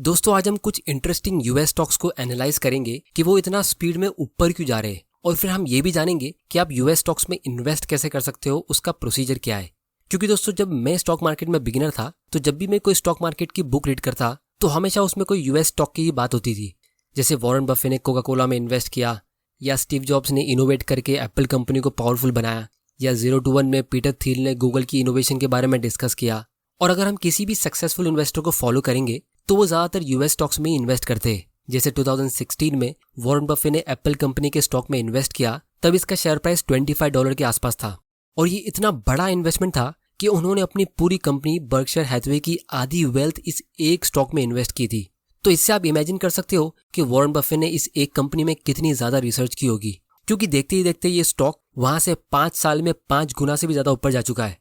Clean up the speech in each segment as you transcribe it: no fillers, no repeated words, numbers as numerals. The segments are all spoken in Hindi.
दोस्तों आज हम कुछ इंटरेस्टिंग यूएस स्टॉक्स को एनालाइज करेंगे कि वो इतना स्पीड में ऊपर क्यों जा रहे हैं, और फिर हम ये भी जानेंगे कि आप यूएस स्टॉक्स में इन्वेस्ट कैसे कर सकते हो, उसका प्रोसीजर क्या है। क्योंकि दोस्तों जब मैं स्टॉक मार्केट में बिगिनर था तो जब भी मैं कोई स्टॉक मार्केट की बुक रीड करता तो हमेशा उसमें कोई यूएस स्टॉक की ही बात होती थी। जैसे वॉरेन बफे ने कोका कोला में इन्वेस्ट किया, या स्टीव जॉब्स ने इनोवेट करके एप्पल कंपनी को पावरफुल बनाया, या 0 to 1 में पीटर थिल ने गूगल की इनोवेशन के बारे में डिस्कस किया। और अगर हम किसी भी सक्सेसफुल इन्वेस्टर को फॉलो करेंगे तो वो ज्यादातर यूएस स्टॉक्स में इन्वेस्ट करते हैं। जैसे 2016 में वॉरेन बफे ने एप्पल कंपनी के स्टॉक में इन्वेस्ट किया, तब इसका शेयर प्राइस $25 के आसपास था। और ये इतना बड़ा इन्वेस्टमेंट था कि उन्होंने अपनी पूरी कंपनी बर्कशायर हैथवे की आधी वेल्थ इस एक स्टॉक में इन्वेस्ट की थी। तो इससे आप इमेजिन कर सकते हो कि वॉरेन बफे ने इस एक कंपनी में कितनी ज्यादा रिसर्च की होगी, क्योंकि देखते ही देखते ये स्टॉक वहां से 5 साल में 5 गुना से भी ज्यादा ऊपर जा चुका है।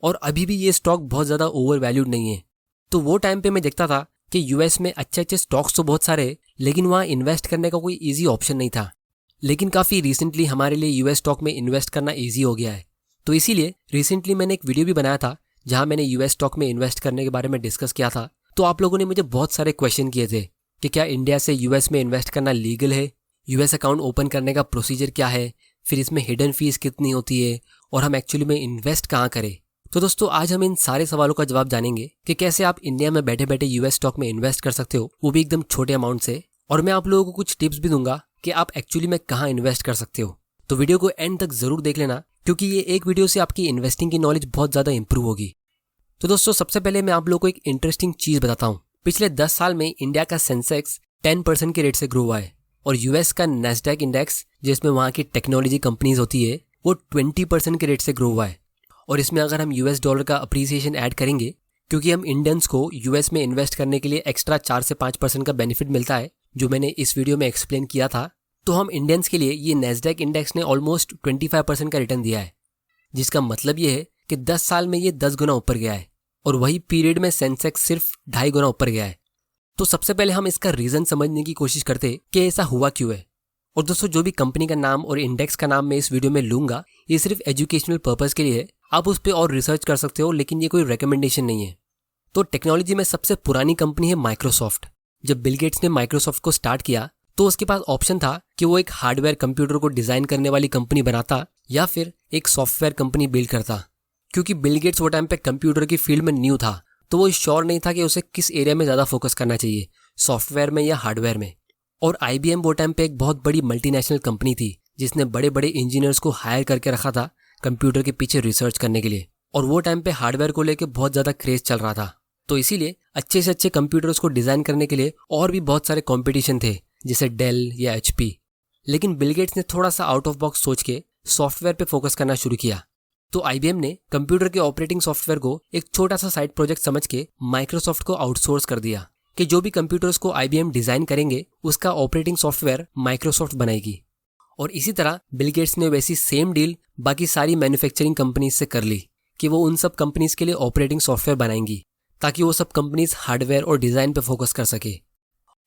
और अभी भी ये स्टॉक बहुत ज्यादा ओवर वैल्यूड नहीं है। तो वो टाइम पे मैं देखता था कि यूएस में अच्छे अच्छे स्टॉक्स तो बहुत सारे, लेकिन वहाँ इन्वेस्ट करने का कोई इजी ऑप्शन नहीं था। लेकिन काफ़ी रिसेंटली हमारे लिए यूएस स्टॉक में इन्वेस्ट करना इजी हो गया है। तो इसीलिए रिसेंटली मैंने एक वीडियो भी बनाया था जहाँ मैंने यूएस स्टॉक में इन्वेस्ट करने के बारे में डिस्कस किया था। तो आप लोगों ने मुझे बहुत सारे क्वेश्चन किए थे कि क्या इंडिया से यूएस में इन्वेस्ट करना लीगल है, यूएस अकाउंट ओपन करने का प्रोसीजर क्या है, फिर इसमें हिडन फीस कितनी होती है, और हम एक्चुअली में इन्वेस्ट कहाँ करें। तो दोस्तों आज हम इन सारे सवालों का जवाब जानेंगे कि कैसे आप इंडिया में बैठे बैठे यूएस स्टॉक में इन्वेस्ट कर सकते हो, वो भी एकदम छोटे अमाउंट से। और मैं आप लोगों को कुछ टिप्स भी दूंगा कि आप एक्चुअली में कहाँ इन्वेस्ट कर सकते हो। तो वीडियो को एंड तक जरूर देख लेना, क्योंकि ये एक वीडियो से आपकी इन्वेस्टिंग की नॉलेज बहुत ज्यादा इंप्रूव होगी। तो दोस्तों सबसे पहले मैं आप लोगों को एक इंटरेस्टिंग चीज बताता हूँ। पिछले 10 साल में इंडिया का सेंसेक्स 10% के रेट से ग्रो हुआ है, और यूएस का नैस्डैक इंडेक्स जिसमें वहाँ की टेक्नोलॉजी कंपनीज होती है वो 20% के रेट से ग्रो हुआ है। और इसमें अगर हम यूएस डॉलर का अप्रिसिएशन ऐड करेंगे, क्योंकि हम इंडियंस को यूएस में इन्वेस्ट करने के लिए एक्स्ट्रा 4 से 5% का बेनिफिट मिलता है, जो मैंने इस वीडियो में एक्सप्लेन किया था, तो हम इंडियंस के लिए ये नैस्डैक इंडेक्स ने ऑलमोस्ट 25% का रिटर्न दिया है। जिसका मतलब ये है कि 10 साल में ये 10 गुना ऊपर गया है, और वही पीरियड में सेंसेक्स सिर्फ 2.5 गुना ऊपर गया है। तो सबसे पहले हम इसका रीजन समझने की कोशिश करते कि ऐसा हुआ क्यों है। और दोस्तों जो भी कंपनी का नाम और इंडेक्स का नाम मैं इस वीडियो में लूंगा, ये सिर्फ एजुकेशनल पर्पस के लिए है, आप उस पर और रिसर्च कर सकते हो, लेकिन ये कोई रिकमेंडेशन नहीं है। तो टेक्नोलॉजी में सबसे पुरानी कंपनी है माइक्रोसॉफ्ट। जब बिल गेट्स ने माइक्रोसॉफ्ट को स्टार्ट किया तो उसके पास ऑप्शन था कि वो एक हार्डवेयर कंप्यूटर को डिजाइन करने वाली कंपनी बनाता या फिर एक सॉफ्टवेयर कंपनी बिल्ड करता। क्योंकि बिल गेट्स वो टाइम पे कंप्यूटर की फील्ड में न्यू था, तो वो श्योर नहीं था कि उसे किस एरिया में ज्यादा फोकस करना चाहिए, सॉफ्टवेयर में या हार्डवेयर में। और IBM वो टाइम पे एक बहुत बड़ी मल्टीनेशनल कंपनी थी जिसने बड़े बड़े इंजीनियर्स को हायर करके रखा था कंप्यूटर के पीछे रिसर्च करने के लिए। और वो टाइम पे हार्डवेयर को लेके बहुत ज्यादा क्रेज चल रहा था, तो इसीलिए अच्छे से अच्छे कंप्यूटर्स को डिजाइन करने के लिए और भी बहुत सारे कंपटीशन थे, जैसे डेल या HP। लेकिन बिल गेट्स ने थोड़ा सा आउट ऑफ बॉक्स सोच के सॉफ्टवेयर पे फोकस करना शुरू किया। तो IBM ने कंप्यूटर के ऑपरेटिंग सॉफ्टवेयर को एक छोटा सा साइड प्रोजेक्ट समझ के माइक्रोसॉफ्ट को आउटसोर्स कर दिया कि जो भी कंप्यूटर्स को IBM डिजाइन करेंगे उसका ऑपरेटिंग सॉफ्टवेयर माइक्रोसॉफ्ट बनाएगी। और इसी तरह बिल गेट्स ने वैसी सेम डील बाकी सारी मैन्युफैक्चरिंग कंपनीज से कर ली कि वो उन सब कंपनीज के लिए ऑपरेटिंग सॉफ्टवेयर बनाएंगी, ताकि वो सब कंपनीज हार्डवेयर और डिजाइन पे फोकस कर सके।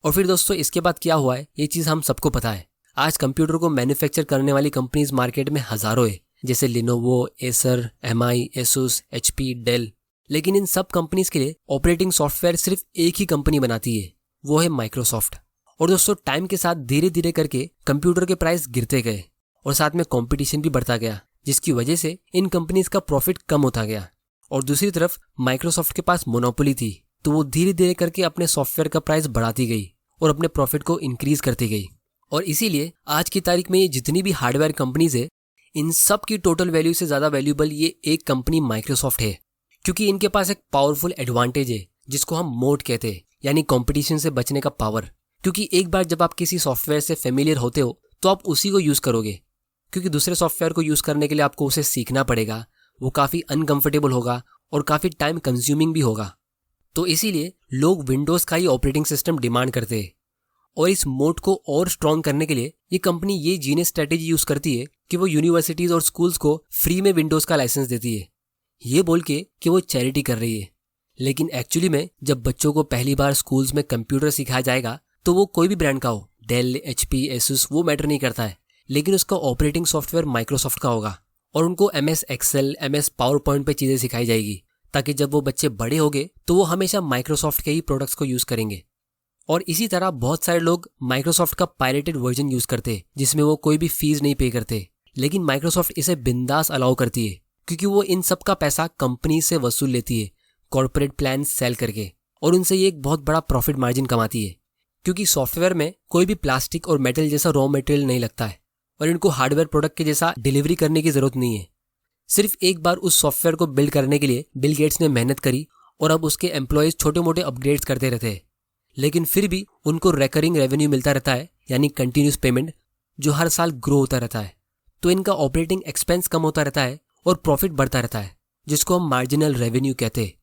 और फिर दोस्तों इसके बाद क्या हुआ है, ये चीज हम सबको पता है। आज कंप्यूटर को मैन्युफैक्चर करने वाली कंपनीज मार्केट में हजारों है, जैसे Lenovo, Acer, MI, Asus, HP, Dell. लेकिन इन सब कंपनीज के लिए ऑपरेटिंग सॉफ्टवेयर सिर्फ एक ही कंपनी बनाती है, वो है माइक्रोसॉफ्ट। और दोस्तों टाइम के साथ धीरे धीरे करके कंप्यूटर के प्राइस गिरते गए और साथ में कंपटीशन भी बढ़ता गया, जिसकी वजह से इन कंपनीज का प्रॉफिट कम होता गया। और दूसरी तरफ माइक्रोसॉफ्ट के पास मोनोपोली थी, तो वो धीरे धीरे करके अपने सॉफ्टवेयर का प्राइस बढ़ाती गई और अपने प्रॉफिट को इंक्रीज करती गई। और इसीलिए आज की तारीख में ये जितनी भी हार्डवेयर कंपनीज है, इन सब की टोटल वैल्यू से ज्यादा वैल्यूएबल ये एक कंपनी माइक्रोसॉफ्ट है, क्योंकि इनके पास एक पावरफुल एडवांटेज है जिसको हम मोड कहते हैं, यानी कंपटीशन से बचने का पावर। क्योंकि एक बार जब आप किसी सॉफ्टवेयर से फेमिलियर होते हो तो आप उसी को यूज करोगे, क्योंकि दूसरे सॉफ्टवेयर को यूज करने के लिए आपको उसे सीखना पड़ेगा, वो काफी अनकंफर्टेबल होगा और काफी टाइम कंज्यूमिंग भी होगा। तो इसीलिए लोग विंडोज का ही ऑपरेटिंग सिस्टम डिमांड करते हैं। और इस मोड को और स्ट्रॉन्ग करने के लिए ये कंपनी ये जीनियस स्ट्रेटेजी यूज करती है कि वो यूनिवर्सिटीज और स्कूल्स को फ्री में विंडोज का लाइसेंस देती है, ये बोल के कि वो चैरिटी कर रही है। लेकिन एक्चुअली में जब बच्चों को पहली बार स्कूल्स में कंप्यूटर सिखाया जाएगा, तो वो कोई भी ब्रांड का हो, डेल, HP, एसुस, वो मैटर नहीं करता है, लेकिन उसका ऑपरेटिंग सॉफ्टवेयर माइक्रोसॉफ्ट का होगा। और उनको MS Excel, MS PowerPoint पे चीजें सिखाई जाएगी, ताकि जब वो बच्चे बड़े होंगे तो वो हमेशा माइक्रोसॉफ्ट के ही प्रोडक्ट्स को यूज करेंगे। और इसी तरह बहुत सारे लोग माइक्रोसॉफ्ट का पायरेटेड वर्जन यूज करते जिसमें वो कोई भी फीस नहीं पे करते, लेकिन माइक्रोसॉफ्ट इसे बिंदास अलाउ करती है क्योंकि वो इन सब का पैसा कंपनी से वसूल लेती है कॉर्पोरेट प्लान सेल करके, और उनसे ये एक बहुत बड़ा प्रॉफिट मार्जिन कमाती है। क्योंकि सॉफ्टवेयर में कोई भी प्लास्टिक और मेटल जैसा रॉ मटेरियल नहीं लगता है और इनको हार्डवेयर प्रोडक्ट के जैसा डिलीवरी करने की जरूरत नहीं है। सिर्फ एक बार उस सॉफ्टवेयर को बिल्ड करने के लिए बिल गेट्स ने मेहनत करी और अब उसके एम्प्लॉयज छोटे मोटे अपग्रेड्स करते रहते हैं, लेकिन फिर भी उनको रेकरिंग रेवेन्यू मिलता रहता है, यानी कंटिन्यूस पेमेंट, जो हर साल ग्रो होता रहता है। तो इनका ऑपरेटिंग एक्सपेंस कम होता रहता है और प्रॉफिट बढ़ता रहता है, जिसको हम मार्जिनल रेवेन्यू कहते हैं।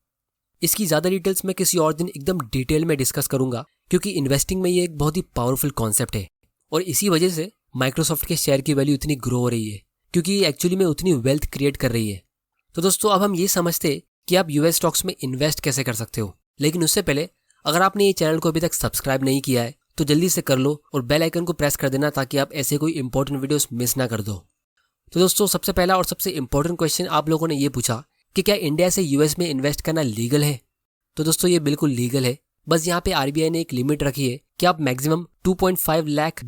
इसकी ज़्यादा डिटेल्स मैं किसी और दिन एकदम डिटेल में डिस्कस करूंगा, क्योंकि इन्वेस्टिंग में ये एक बहुत ही पावरफुल कॉन्सेप्ट है और इसी वजह से माइक्रोसॉफ्ट के शेयर की वैल्यू इतनी ग्रो हो रही है, क्योंकि ये एक्चुअली में उतनी वेल्थ क्रिएट कर रही है। तो दोस्तों, अब हम ये समझते कि आप यूएस स्टॉक्स में इन्वेस्ट कैसे कर सकते हो, लेकिन उससे पहले अगर आपने ये चैनल को अभी तक सब्सक्राइब नहीं किया है तो जल्दी से कर लो और बेल आइकन को प्रेस कर देना ताकि आप ऐसे कोई इंपॉर्टेंट वीडियोस मिस ना कर दो। तो दोस्तों, सबसे पहला और सबसे इंपॉर्टेंट क्वेश्चन आप लोगों ने ये पूछा कि क्या इंडिया से यूएस में इन्वेस्ट करना लीगल है। तो दोस्तों, ये बिल्कुल लीगल है। बस यहाँ पे आरबीआई ने एक लिमिट रखी है कि आप मैक्सिमम $2.5 लाख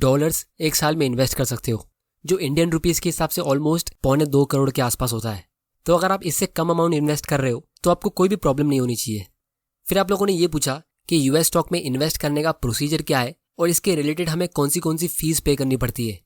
एक साल में इन्वेस्ट कर सकते हो, जो इंडियन रुपीस के हिसाब से ऑलमोस्ट 2.25 करोड़ के आसपास होता है। तो अगर आप इससे कम अमाउंट इन्वेस्ट कर रहे हो तो आपको कोई भी प्रॉब्लम नहीं होनी चाहिए। फिर आप लोगों ने ये पूछा कि यूएस स्टॉक में इन्वेस्ट करने का प्रोसीजर क्या है और इसके रिलेटेड हमें कौन सी फीस पे करनी पड़ती है।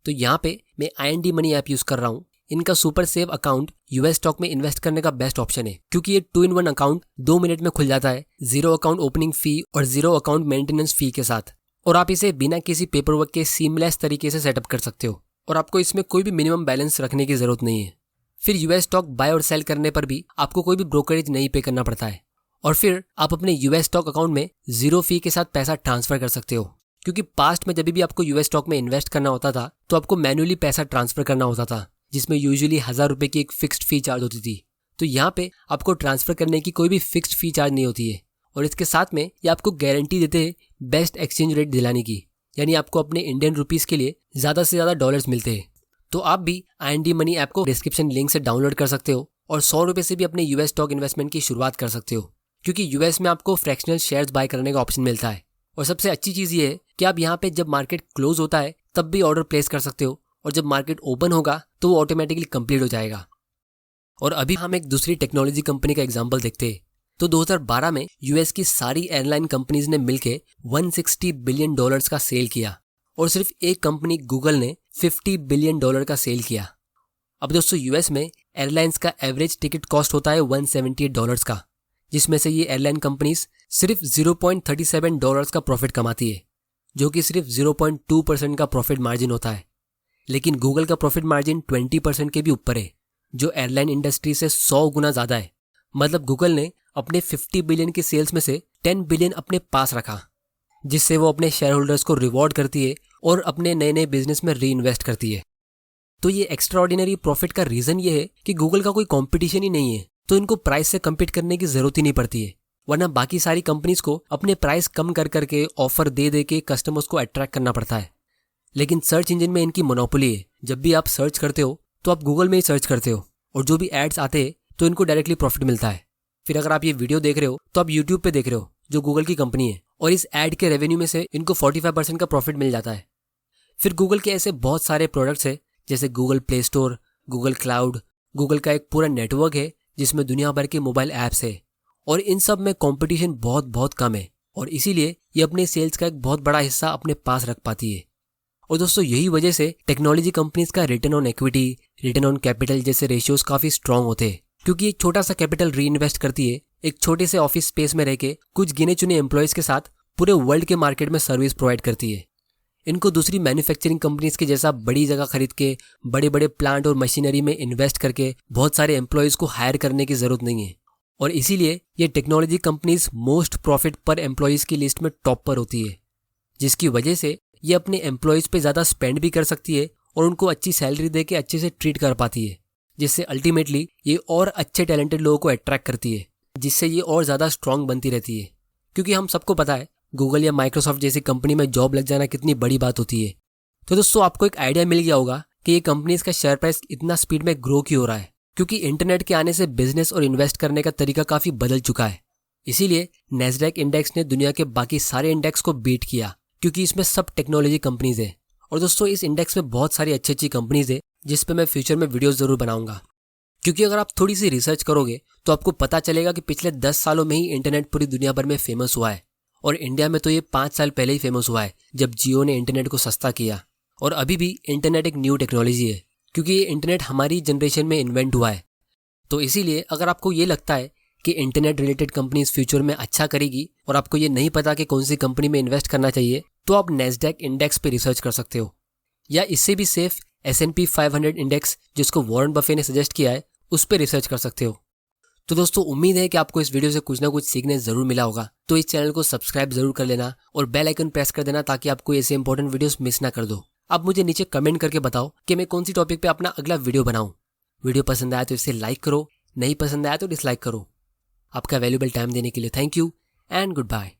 तो यहाँ पे मैं IND मनी ऐप यूज कर रहा हूँ। इनका super save account US stock में इन्वेस्ट करने का बेस्ट ऑप्शन है, क्योंकि ये 2-in-1 अकाउंट 2 मिनट में खुल जाता है, 0 अकाउंट ओपनिंग फी और 0 अकाउंट मेंटेनेंस फी के साथ, और आप इसे बिना किसी पेपर वर्क के सीमलेस तरीके से सेटअप कर सकते हो और आपको इसमें कोई भी मिनिमम बैलेंस रखने की जरूरत नहीं है। फिर यूएस स्टॉक बाय और सेल करने पर भी आपको कोई भी ब्रोकरेज नहीं पे करना पड़ता है, और फिर आप अपने यूएस स्टॉक अकाउंट में 0 फी के साथ पैसा ट्रांसफर कर सकते हो। क्योंकि पास्ट में जब भी आपको यूएस स्टॉक में इन्वेस्ट करना होता था तो आपको मैन्युअली पैसा ट्रांसफर करना होता था, जिसमें यूजुअली 1000 रुपए की एक फिक्स्ड फी चार्ज होती थी। तो यहाँ पे आपको ट्रांसफर करने की कोई भी फिक्स्ड फी चार्ज नहीं होती है, और इसके साथ में ये आपको गारंटी देते हैं बेस्ट एक्सचेंज रेट दिलाने की, यानी आपको अपने इंडियन रुपीस के लिए ज़्यादा से ज़्यादा डॉलर्स मिलते हैं। तो आप भी IND मनी ऐप को डिस्क्रिप्शन लिंक से डाउनलोड कर सकते हो और 100 रुपये से भी अपने यूएस स्टॉक इन्वेस्टमेंट की शुरुआत कर सकते हो, क्योंकि यूएस में आपको फ्रैक्शनल शेयर्स बाय करने का ऑप्शन मिलता है। और सबसे अच्छी चीज़ ये है कि आप यहाँ पे जब मार्केट क्लोज होता है तब भी ऑर्डर प्लेस कर सकते हो, और जब मार्केट ओपन होगा तो वो ऑटोमेटिकली कंप्लीट हो जाएगा। और अभी हम एक दूसरी टेक्नोलॉजी कंपनी का एग्जांपल देखते हैं। तो 2012 में यूएस की सारी एयरलाइन कंपनीज ने मिलकर $160 बिलियन का सेल किया, और सिर्फ एक कंपनी गूगल ने $50 बिलियन का सेल किया। अब दोस्तों, यूएस में एयरलाइंस का एवरेज टिकट कॉस्ट होता है $178 का, जिसमें से ये एयरलाइन कंपनीज सिर्फ $0.37 का प्रॉफिट कमाती है, जो कि सिर्फ 0.2% का प्रॉफिट मार्जिन होता है। लेकिन गूगल का प्रॉफिट मार्जिन 20% के भी ऊपर है, जो एयरलाइन इंडस्ट्री से 100 गुना ज़्यादा है। मतलब गूगल ने अपने 50 बिलियन के सेल्स में से 10 बिलियन अपने पास रखा, जिससे वो अपने शेयर होल्डर्स को रिवॉर्ड करती है और अपने नए नए बिजनेस में री इन्वेस्ट करती है। तो ये एक्स्ट्राऑर्डिनरी प्रॉफिट का रीज़न ये है कि गूगल का कोई कॉम्पिटिशन ही नहीं है, तो इनको प्राइस से कम्पीट करने की ज़रूरत ही नहीं पड़ती है। वरना बाकी सारी कंपनीज को अपने प्राइस कम कर करके ऑफर दे दे के कस्टमर्स को अट्रैक्ट करना पड़ता है। लेकिन सर्च इंजन में इनकी मोनोपोली है। जब भी आप सर्च करते हो तो आप गूगल में ही सर्च करते हो, और जो भी एड्स आते हैं तो इनको डायरेक्टली प्रॉफिट मिलता है। फिर अगर आप ये वीडियो देख रहे हो तो आप यूट्यूब पे देख रहे हो, जो गूगल की कंपनी है, और इस एड के रेवेन्यू में से इनको 45% का प्रॉफिट मिल जाता है। फिर गूगल के ऐसे बहुत सारे प्रोडक्ट्स हैं, जैसे Google play store, Google cloud, Google का एक पूरा नेटवर्क है जिसमें दुनिया भर के मोबाइल ऐप्स है, और इन सब में कंपटीशन बहुत बहुत कम है, और इसीलिए ये अपने सेल्स का एक बहुत बड़ा हिस्सा अपने पास रख पाती है। और दोस्तों, यही वजह से टेक्नोलॉजी कंपनीज का return on equity, return on capital जैसे रेशियोज काफी स्ट्रांग होते हैं, क्योंकि एक छोटा सा कैपिटल री इन्वेस्ट करती है एक छोटे से ऑफिस स्पेस में रहकर कुछ गिने चुने एम्प्लॉयज के साथ पूरे वर्ल्ड के मार्केट में सर्विस प्रोवाइड करती है। इनको दूसरी मैन्युफैक्चरिंग कंपनीज के जैसा बड़ी जगह खरीद के बड़े बड़े प्लांट और मशीनरी में इन्वेस्ट करके बहुत सारे एम्प्लॉयज को हायर करने की जरूरत नहीं है, और इसीलिए ये टेक्नोलॉजी कंपनीज मोस्ट प्रॉफिट पर एम्प्लॉयज की लिस्ट में टॉप पर होती है, जिसकी वजह से ये अपने एम्प्लॉयज पे ज़्यादा स्पेंड भी कर सकती है और उनको अच्छी सैलरी दे के अच्छे से ट्रीट कर पाती है, जिससे अल्टीमेटली ये और अच्छे टैलेंटेड लोगों को अट्रैक्ट करती है, जिससे ये और ज़्यादा स्ट्रांग बनती रहती है। क्योंकि हम सबको पता है गूगल या माइक्रोसॉफ्ट जैसी कंपनी में जॉब लग जाना कितनी बड़ी बात होती है। तो दोस्तों, आपको एक आइडिया मिल गया होगा कि ये कंपनीज का शेयर प्राइस इतना स्पीड में ग्रो क्यों हो रहा है, क्योंकि इंटरनेट के आने से बिजनेस और इन्वेस्ट करने का तरीका काफ़ी बदल चुका है। इसीलिए नैस्डैक इंडेक्स ने दुनिया के बाकी सारे इंडेक्स को बीट किया, क्योंकि इसमें सब टेक्नोलॉजी कंपनीज है। और दोस्तों इस इंडेक्स में बहुत सारी अच्छी अच्छी कंपनीज है जिस पे मैं फ्यूचर में वीडियोस जरूर बनाऊंगा, क्योंकि अगर आप थोड़ी सी रिसर्च करोगे तो आपको पता चलेगा कि पिछले 10 सालों में ही इंटरनेट पूरी दुनिया भर में फेमस हुआ है। और इंडिया में तो ये 5 साल पहले ही फेमस हुआ है जब जियो ने इंटरनेट को सस्ता किया। और अभी भी इंटरनेट एक न्यू टेक्नोलॉजी है, क्योंकि ये इंटरनेट हमारी जनरेशन में इन्वेंट हुआ है। तो इसीलिए अगर आपको ये लगता है कि इंटरनेट रिलेटेड कंपनीज फ्यूचर में अच्छा करेगी और आपको ये नहीं पता कि कौन सी कंपनी में इन्वेस्ट करना चाहिए, तो आप नैस्डैक इंडेक्स पे रिसर्च कर सकते हो, या इससे भी सेफ S&P 500 इंडेक्स जिसको वॉरेन बफे ने सजेस्ट किया है उस पर रिसर्च कर सकते हो। तो दोस्तों उम्मीद है कि आपको इस वीडियो से कुछ ना कुछ सीखने जरूर मिला होगा। तो इस चैनल को सब्सक्राइब जरूर कर लेना और बेल आइकन प्रेस कर देना ताकि आपको ऐसे इंपॉर्टेंट वीडियोस मिस ना कर दो। आप मुझे नीचे कमेंट करके बताओ कि मैं कौन सी टॉपिक पे अपना अगला वीडियो बनाऊं। वीडियो पसंद आया तो इसे लाइक करो, नहीं पसंद आया तो डिसलाइक करो। आपका वैल्यूएबल टाइम देने के लिए thank you and good bye.